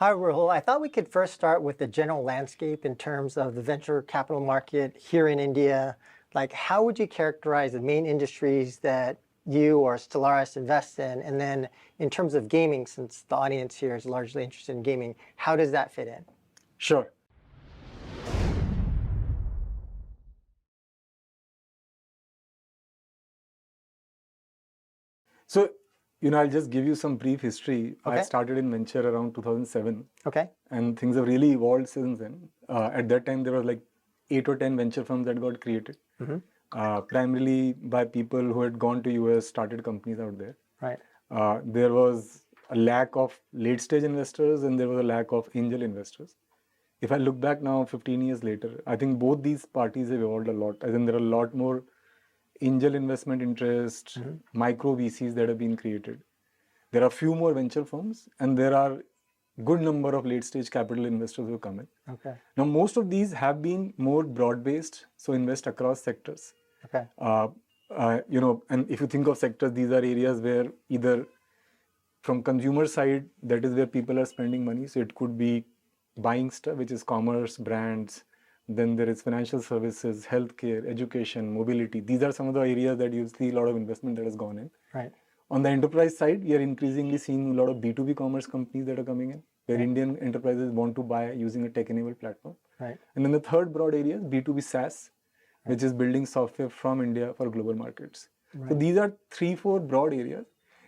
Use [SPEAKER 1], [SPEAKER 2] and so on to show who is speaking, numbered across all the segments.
[SPEAKER 1] Hi, Rahul. I thought we could first start with the general landscape in terms of the venture capital market here in India. Like, how would you characterize the main industries that you or Stellaris invest in? And then in terms of gaming, since the audience here is largely interested in gaming, how does that fit in?
[SPEAKER 2] Sure. So, I'll just give you some brief history. I
[SPEAKER 1] Okay.
[SPEAKER 2] started in venture around 2007,
[SPEAKER 1] Okay.
[SPEAKER 2] and things have really evolved since then. At that time, there were like 8 or 10 venture firms that got created, primarily by people who had gone to US, started companies out there.
[SPEAKER 1] Right.
[SPEAKER 2] There was a lack of late stage investors, and there was a lack of angel investors. If I look back now, 15 years later, I think both these parties have evolved a lot. I think there are a lot more angel investment interest, micro VCs that have been created. There are few more venture firms, and there are good number of late stage capital investors who come in.
[SPEAKER 1] Okay.
[SPEAKER 2] Now, most of these have been more broad based, so invest across sectors.
[SPEAKER 1] Okay.
[SPEAKER 2] And if you think of sectors, these are areas where either from consumer side, that is where people are spending money. So it could be buying stuff, which is commerce, brands. Then there is financial services, healthcare, education, mobility. These are some of the areas that you see a lot of investment that has gone in.
[SPEAKER 1] Right.
[SPEAKER 2] On the enterprise side, we are increasingly seeing a lot of B2B commerce companies that are coming in, where Indian enterprises want to buy using a tech-enabled platform.
[SPEAKER 1] Right.
[SPEAKER 2] And then the third broad area is B2B SaaS, which is building software from India for global markets. So these are 3-4 broad areas.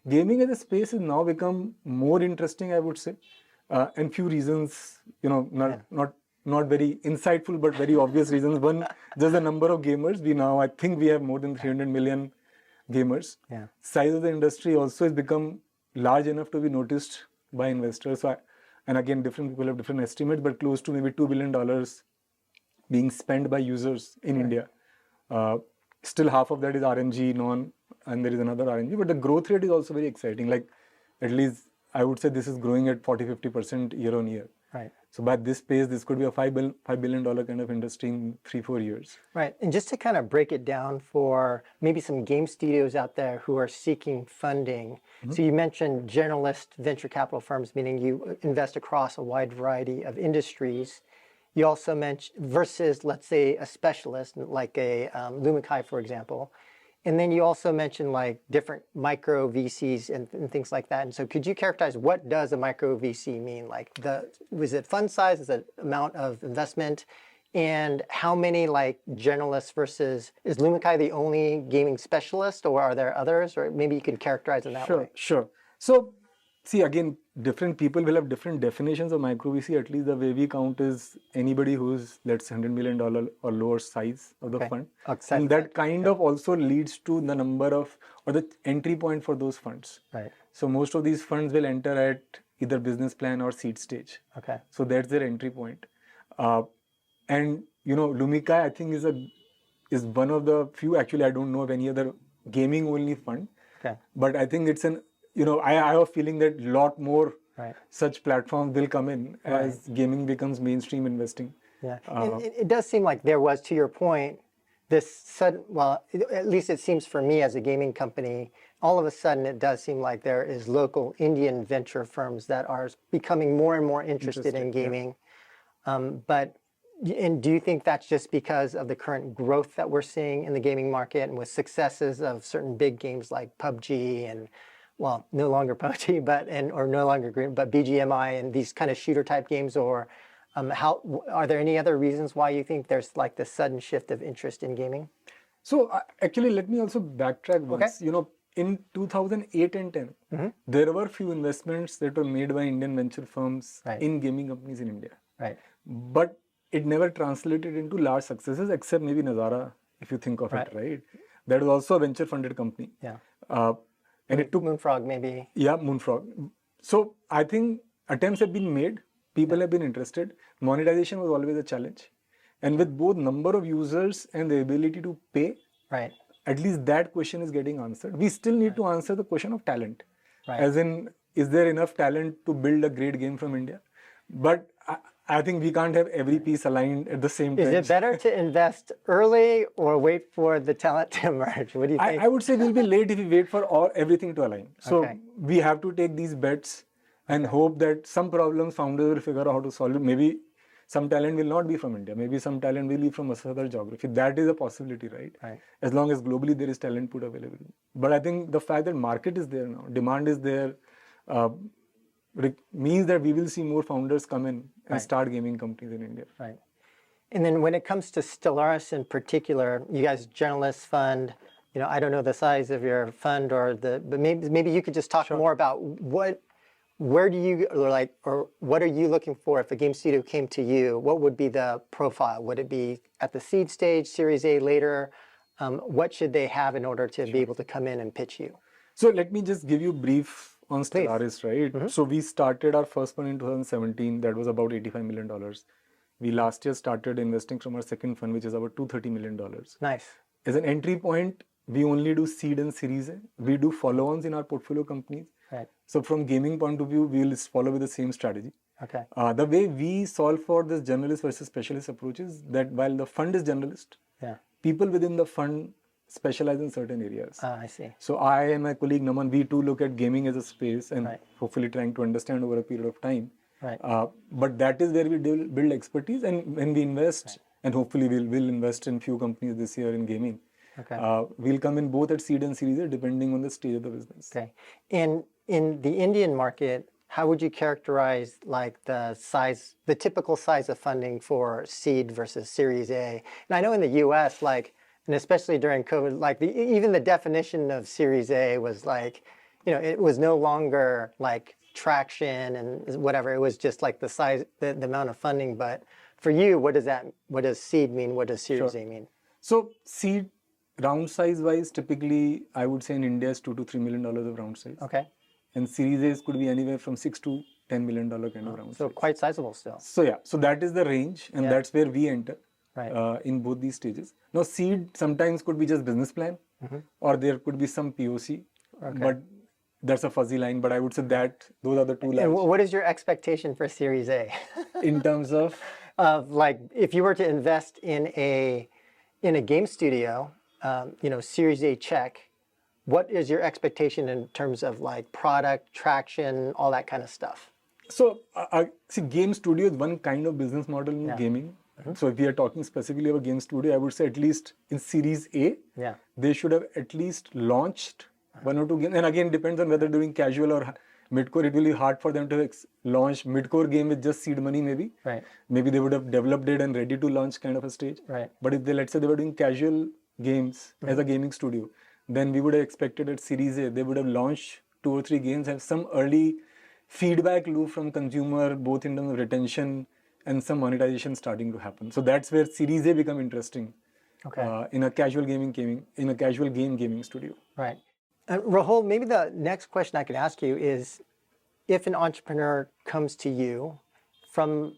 [SPEAKER 2] Gaming as a space has now become more interesting, I would say, and few reasons, not very insightful, but very obvious reasons. One, just the number of gamers. I think we have more than 300 million gamers.
[SPEAKER 1] Yeah.
[SPEAKER 2] Size of the industry also has become large enough to be noticed by investors. And again, different people have different estimates, but close to maybe $2 billion being spent by users in India. Still half of that is RNG, and there is another RNG, but the growth rate is also very exciting. Like, at least I would say this is growing at 40-50% year on year.
[SPEAKER 1] Right.
[SPEAKER 2] So by this pace, this could be a $5 billion kind of industry in 3-4 years.
[SPEAKER 1] Right. And just to kind of break it down for maybe some game studios out there who are seeking funding. So you mentioned generalist venture capital firms, meaning you invest across a wide variety of industries. You also mentioned versus, let's say, a specialist like a Lumikai, for example. And then you also mentioned like different micro VCs and things like that. And so could you characterize what does a micro VC mean? Like was it fund size, is it amount of investment? And how many like generalists versus, is Lumikai the only gaming specialist or are there others? Or maybe you can characterize it that way.
[SPEAKER 2] Sure. So see, again, different people will have different definitions of micro VC. At least the way we count is anybody who's, let's say, $100 million or lower size of the fund. And that kind of also leads to the number of, or the entry point for those funds.
[SPEAKER 1] Right.
[SPEAKER 2] So most of these funds will enter at either business plan or seed stage.
[SPEAKER 1] Okay.
[SPEAKER 2] So that's their entry point. And Lumikai, I think, is one of the few. Actually, I don't know of any other gaming only fund.
[SPEAKER 1] Okay.
[SPEAKER 2] But I think it's I have a feeling that a lot more such platforms will come in as gaming becomes mainstream investing.
[SPEAKER 1] Yeah, and it does seem like there was, to your point, this sudden, well, at least it seems for me as a gaming company, all of a sudden it does seem like there is local Indian venture firms that are becoming more and more interested in gaming. And do you think that's just because of the current growth that we're seeing in the gaming market and with successes of certain big games like PUBG and, well, no longer PUBG, but BGMI and these kind of shooter type games, or are there any other reasons why you think there's like this sudden shift of interest in gaming?
[SPEAKER 2] So actually, let me also backtrack once. In 2008 and 10, there were few investments that were made by Indian venture firms in gaming companies in India.
[SPEAKER 1] Right.
[SPEAKER 2] But it never translated into large successes, except maybe Nazara, if you think of it, right? That was also a venture funded company.
[SPEAKER 1] Yeah.
[SPEAKER 2] And it took
[SPEAKER 1] Moonfrog, maybe.
[SPEAKER 2] Yeah, Moonfrog. So I think attempts have been made. People have been interested. Monetization was always a challenge. And with both number of users and the ability to pay, at least that question is getting answered. We still need to answer the question of talent. As in, is there enough talent to build a great game from India? But I think we can't have every piece aligned at the same time.
[SPEAKER 1] Is it better to invest early or wait for the talent to emerge? What do you think?
[SPEAKER 2] I would say we'll be late if we wait for everything to align. So we have to take these bets and hope that some problems founders will figure out how to solve it. Maybe some talent will not be from India. Maybe some talent will be from other geography. That is a possibility, right? As long as globally there is talent pool available. But I think the fact that market is there now, demand is there, means that we will see more founders come in and start gaming companies in India.
[SPEAKER 1] Right. And then when it comes to Stellaris in particular, you guys generalist fund, I don't know the size of your fund but maybe you could just talk more about where do you or what are you looking for if a game studio came to you? What would be the profile? Would it be at the seed stage, Series A later? What should they have in order to be able to come in and pitch you?
[SPEAKER 2] So let me just give you a brief on Stellaris, right? So we started our first fund in 2017. That was about $85 million. We last year started investing from our second fund, which is about $230 million.
[SPEAKER 1] Nice.
[SPEAKER 2] As an entry point, we only do seed and Series A. We do follow-ons in our portfolio companies.
[SPEAKER 1] Right.
[SPEAKER 2] So from gaming point of view, we will follow with the same strategy.
[SPEAKER 1] Okay.
[SPEAKER 2] The way we solve for this generalist versus specialist approach is that while the fund is generalist, people within the fund specialize in certain areas.
[SPEAKER 1] I see.
[SPEAKER 2] So I and my colleague Naman, we too look at gaming as a space and hopefully trying to understand over a period of time.
[SPEAKER 1] Right.
[SPEAKER 2] But that is where we build expertise, and when we invest, and hopefully we'll invest in few companies this year in gaming.
[SPEAKER 1] Okay.
[SPEAKER 2] We'll come in both at seed and Series A depending on the stage of the business.
[SPEAKER 1] Okay. And in the Indian market, how would you characterize the typical size of funding for seed versus Series A? And I know in the U.S., and especially during COVID, even the definition of Series A was it was no longer traction and whatever. It was just the size, the amount of funding. But for you, what does seed mean? What does Series A mean?
[SPEAKER 2] So seed round size wise, typically I would say in India is $2 to $3 million of round size.
[SPEAKER 1] Okay.
[SPEAKER 2] And Series A's could be anywhere from $6 to $10 million kind of round size.
[SPEAKER 1] So quite sizable still.
[SPEAKER 2] So that is the range, and that's where we enter in both these stages. Now seed sometimes could be just business plan, or there could be some POC, but that's a fuzzy line. But I would say that those are the two lines.
[SPEAKER 1] And what is your expectation for Series A?
[SPEAKER 2] In terms of
[SPEAKER 1] if you were to invest in a game studio, Series A check. What is your expectation in terms of product, traction, all that kind of stuff?
[SPEAKER 2] So, see, game studio is one kind of business model in gaming. So, if we are talking specifically about game studio, I would say at least in Series A, they should have at least launched one or two games. And again, depends on whether they're doing casual or mid-core. It will be hard for them to launch mid-core game with just seed money, maybe.
[SPEAKER 1] Right.
[SPEAKER 2] Maybe they would have developed it and ready to launch kind of a stage.
[SPEAKER 1] Right.
[SPEAKER 2] But if let's say they were doing casual games as a gaming studio, then we would have expected at Series A, they would have launched 2 or 3 games, have some early feedback loop from consumer, both in terms of retention and some monetization starting to happen. So that's where Series A become interesting in a casual gaming studio.
[SPEAKER 1] Right. Rahul, maybe the next question I could ask you is, if an entrepreneur comes to you from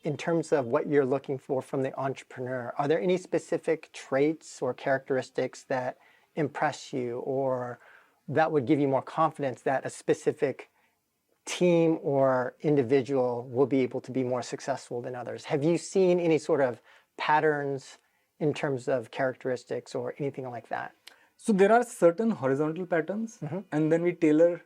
[SPEAKER 1] in terms of what you're looking for from the entrepreneur, are there any specific traits or characteristics that impress you or that would give you more confidence that a specific team or individual will be able to be more successful than others? Have you seen any sort of patterns in terms of characteristics or anything like that?
[SPEAKER 2] So there are certain horizontal patterns, and then we tailor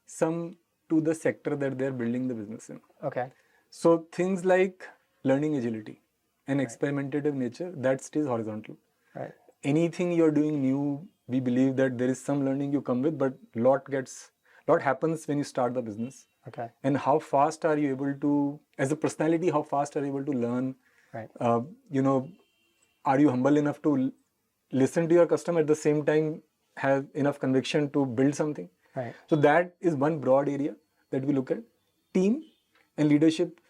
[SPEAKER 2] some to the sector that they're building the business in.
[SPEAKER 1] Okay.
[SPEAKER 2] So things like learning agility and experimentative nature, that stays horizontal.
[SPEAKER 1] Right.
[SPEAKER 2] Anything you're doing new, we believe that there is some learning you come with, but lot happens when you start the business.
[SPEAKER 1] Okay.
[SPEAKER 2] And how fast are you able to, as a personality, how fast are you able to learn?
[SPEAKER 1] Right.
[SPEAKER 2] Are you humble enough to listen to your customer at the same time have enough conviction to build something?
[SPEAKER 1] Right.
[SPEAKER 2] So that is one broad area that we look at. Team and leadership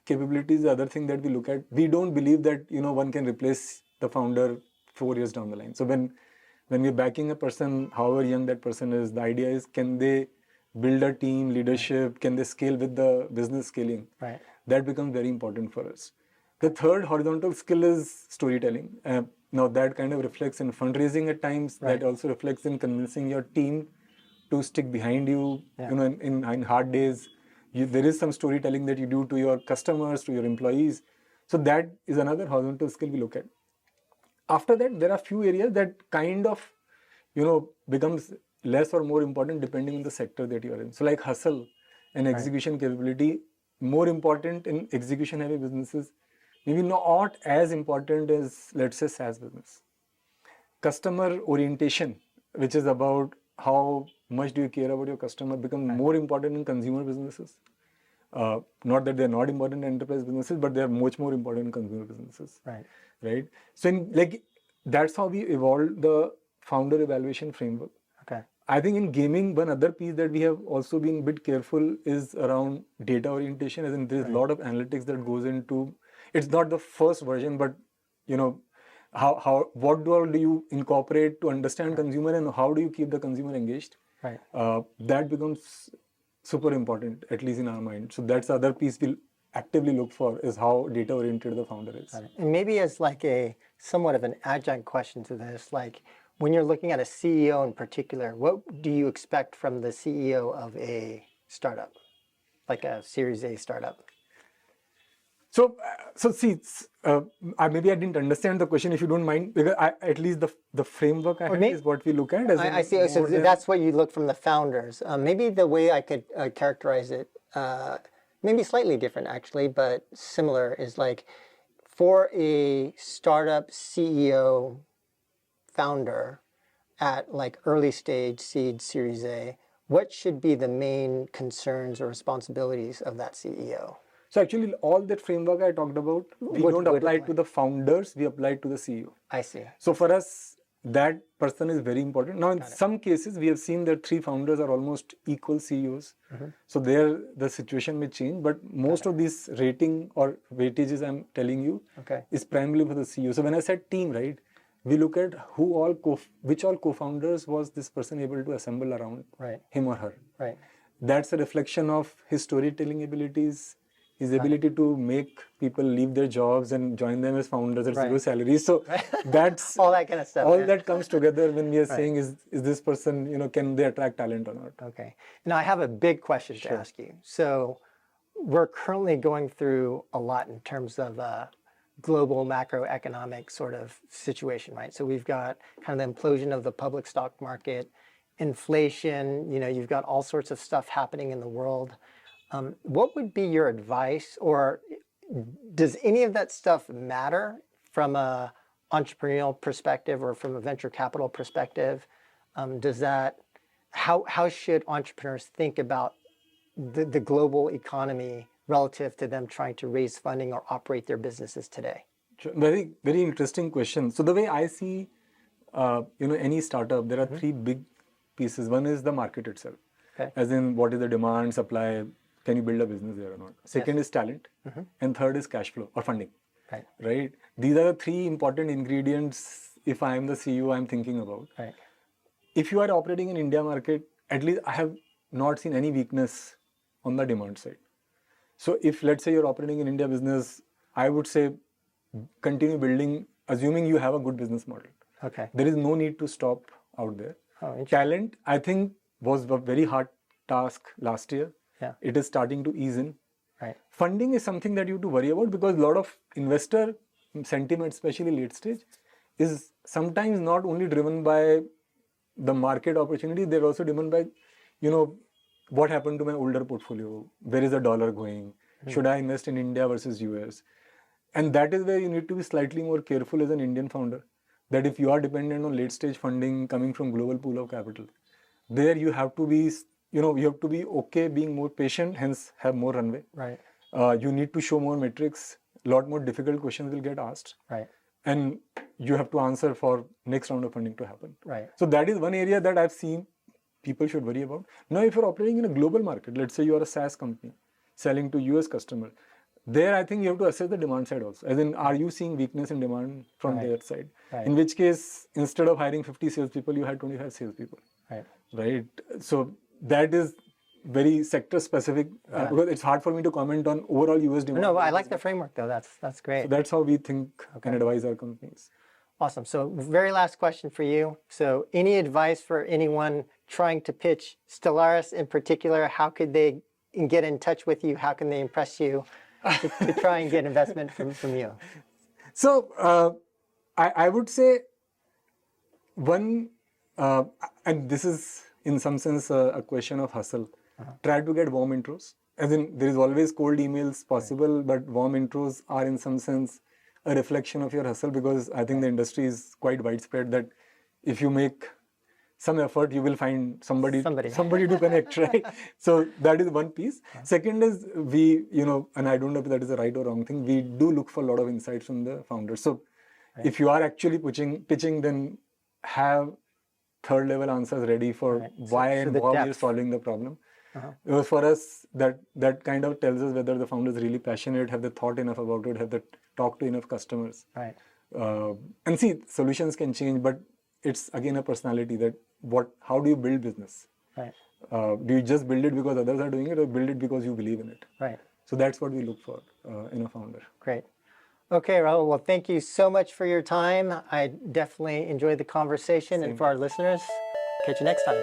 [SPEAKER 2] capabilities is the other thing that we look at. We don't believe that one can replace the founder 4 years down the line. So when we're backing a person, however young that person is, the idea is, can they build a team, leadership, can they scale with the business scaling?
[SPEAKER 1] Right.
[SPEAKER 2] That becomes very important for us. The third horizontal skill is storytelling. Now that kind of reflects in fundraising at times. That also reflects in convincing your team to stick behind you. In hard days, there is some storytelling that you do to your customers, to your employees. So that is another horizontal skill we look at. After that, there are few areas that kind of, becomes less or more important depending on the sector that you are in. So like hustle and execution capability, more important in execution heavy businesses, maybe not as important as, let's say, SaaS business. Customer orientation, which is about how much do you care about your customer, become more important in consumer businesses. Not that they're not important in enterprise businesses, but they're much more important in consumer businesses. Right. So that's how we evolved the founder evaluation framework. I think in gaming, one other piece that we have also been a bit careful is around data orientation, as in there's a lot of analytics that goes into, it's not the first version, but what do you incorporate to understand consumer, and how do you keep the consumer engaged? That becomes super important, at least in our mind. So that's the other piece we'll actively look for, is how data oriented the founder is.
[SPEAKER 1] And maybe as like a somewhat of an adjunct question to this, like when you're looking at a CEO in particular, what do you expect from the CEO of a startup, like a Series A startup?
[SPEAKER 2] So see, maybe I didn't understand the question, if you don't mind, because at least the framework I have is what we look at.
[SPEAKER 1] I see. So that's what you look from the founders. Maybe the way I could characterize it, maybe slightly different actually, but similar, is like for a startup CEO founder at like early stage seed Series A, what should be the main concerns or responsibilities of that CEO?
[SPEAKER 2] So actually, all that framework I talked about, we don't apply it to the founders, we apply it to the CEO.
[SPEAKER 1] I see.
[SPEAKER 2] So for us, that person is very important. Now, in some cases, we have seen that 3 founders are almost equal CEOs. So there, the situation may change, but most of these rating or weightages I'm telling you is primarily for the CEO. So when I said team, right, we look at which all co-founders was this person able to assemble around him or her. That's a reflection of his storytelling abilities, his ability to make people leave their jobs and join them as founders at zero salary. So that's
[SPEAKER 1] all that kind of stuff.
[SPEAKER 2] All that comes together when we are saying, is this person, can they attract talent or not?
[SPEAKER 1] Okay. Now I have a big question to ask you. So we're currently going through a lot in terms of global macroeconomic sort of situation, right? So we've got kind of the implosion of the public stock market, inflation, you've got all sorts of stuff happening in the world. What would be your advice, or does any of that stuff matter from a entrepreneurial perspective or from a venture capital perspective? How should entrepreneurs think about the global economy relative to them trying to raise funding or operate their businesses today?
[SPEAKER 2] Very, very interesting question. So the way I see, any startup, there are 3 big pieces. One is the market itself, as in what is the demand, supply, can you build a business there or not? Second is talent, and third is cash flow or funding. Right? These are the 3 important ingredients. If I am the CEO, I'm thinking about. If you are operating in India market, at least I have not seen any weakness on the demand side. So if, let's say, you're operating in India business, I would say continue building, assuming you have a good business model. There is no need to stop out there. Talent, I think, was a very hard task last year. It is starting to ease in. Funding is something that you have to worry about, because a lot of investor sentiment, especially late stage, is sometimes not only driven by the market opportunity, they're also driven by, what happened to my older portfolio? Where is the dollar going? Should I invest in India versus US? And that is where you need to be slightly more careful as an Indian founder, that if you are dependent on late stage funding coming from global pool of capital, there you have to be you have to be okay being more patient, hence have more runway. You need to show more metrics. A lot more difficult questions will get asked. And you have to answer for next round of funding to happen. So that is one area that I've seen people should worry about. Now, if you're operating in a global market, let's say you are a SaaS company selling to US customers, there I think you have to assess the demand side also. As in, are you seeing weakness in demand from their side? In which case, instead of hiring 50 salespeople, you had 25 salespeople. Right? So that is very sector specific, because it's hard for me to comment on overall US demand.
[SPEAKER 1] No, I like the framework though. That's great.
[SPEAKER 2] So that's how we think and advise our companies.
[SPEAKER 1] Awesome. So very last question for you. So any advice for anyone trying to pitch Stellaris in particular? How could they get in touch with you? How can they impress you to try and get investment from you?
[SPEAKER 2] So I would say one, and this is in some sense a question of hustle. try to get warm intros. As in, there is always cold emails possible, but warm intros are in some sense a reflection of your hustle, because I think the industry is quite widespread that if you make some effort, you will find somebody to connect, right? So that is one piece. Second is we, and I don't know if that is a right or wrong thing, we do look for a lot of insights from the founders. So if you are actually pitching, then have third level answers ready for why and how you're solving the problem. Because for us, that kind of tells us whether the founder is really passionate, have they thought enough about it, have they talked to enough customers.
[SPEAKER 1] Right.
[SPEAKER 2] And see, solutions can change, but it's again a personality that how do you build business?
[SPEAKER 1] Right.
[SPEAKER 2] Do you just build it because others are doing it, or build it because you believe in it?
[SPEAKER 1] Right.
[SPEAKER 2] So that's what we look for in a founder.
[SPEAKER 1] Great. Okay, Rahul. Well, thank you so much for your time. I definitely enjoyed the conversation. And for our listeners, catch you next time.